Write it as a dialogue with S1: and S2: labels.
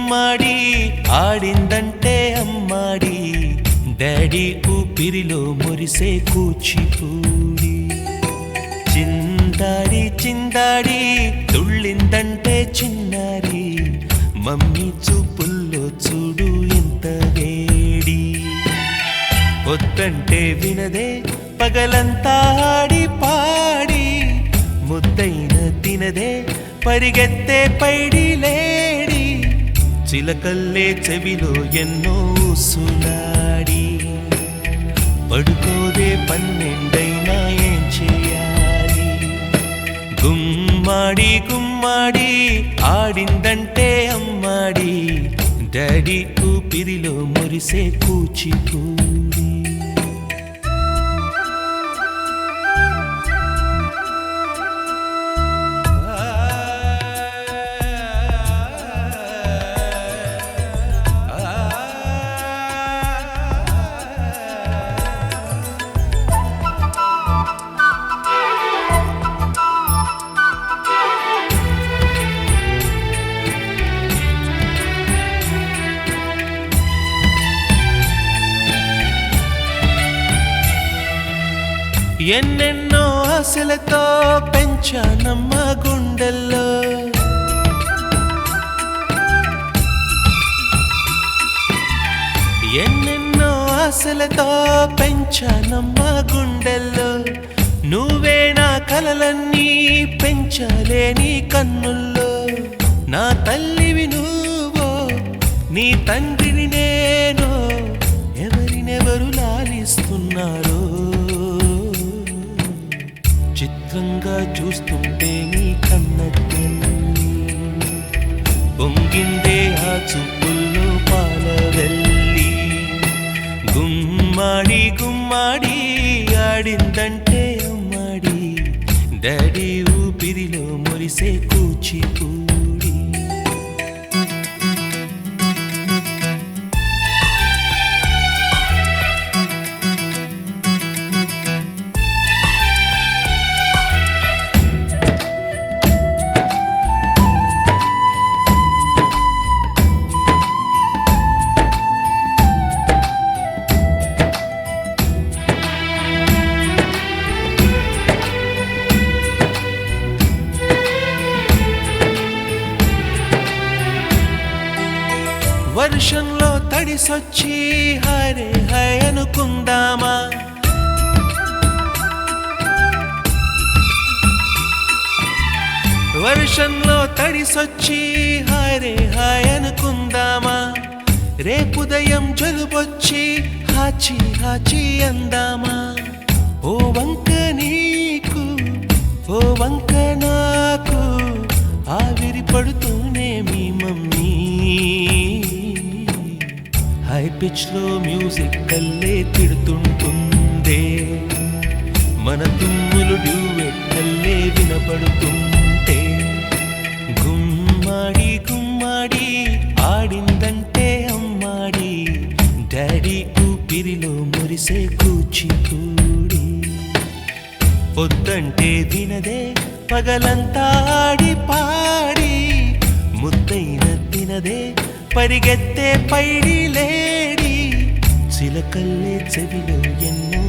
S1: గుమ్మాడి ఆడిందంటే అమ్మాడి డాడీ ఊపిరిలో మురిసే కూచిపూడి చిందాడి చిందాడి తుళ్ళిందంటే చిన్నారి మమ్మీ చూపుల్లో చూడు ఎంత వేడి వద్దంటే వినదే పగలంతా ఆడి పాడి ముద్దైన తినదే పరిగెత్తే పైడి లేడి చిలకల్లే చెవిలో ఎన్నో సులాడి పడుకోదే పన్నెండైనా ఏం చేయాలి గుమ్మాడి గుమ్మాడి ఆడిందంటే అమ్మాడి డాడీ ఊపిరిలో మురిసే కూచిపూడి ఎన్నెన్నో ఆశలతో పెంచానమ్మ గుండెల్లో ఎన్నెన్నో ఆశలతో పెంచానమ్మ గుండెల్లో నువ్వే నా కలలన్నీ పెంచాలే నీ కన్నుల్లో నా తల్లివి నువ్వో నీ తండ్రిని నేను ఎవరినెవరు లాలిస్తున్నారో చిత్రంగా చూస్తుంటే నీ కన్నెల్లి పొంగిందే ఆ చూపుల్లో పాలవెల్లి గుమ్మాడి గుమ్మాడి ఆడిందంటే అమ్మాడి డాడీ ఊపిరిలో మురిసే కూచిపూడి వర్షంలో తడిసొచ్చి హరే హై అనుకుందామా వర్షంలో తడిసొచ్చి హరే హై అనుకుందామా రేపుదయం జలుబొచ్చి హాచి హాచి అందామా ఓ వంక నీకు ఓ వంక నాకు ఆవిరి పడుతూనే మీ మమ్మీ హై పిచ్ లో మ్యూజిక్ కల్లే తిడుతుంటుందే మన తుమ్ములు డ్యూయెట్ కల్లే వినపడుతుంటే గుమ్మాడి గుమ్మాడి ఆడిందంటే అమ్మాడి డాడీ ఊపిరిలో మురిసే కూచిపూడి వద్దంటే వినదే పగలంతా ఆడి పాడి ముద్దైన తినదే పరిగెత్తే పైడి లేడి చిలకల్లే చెవిలో ఎన్నో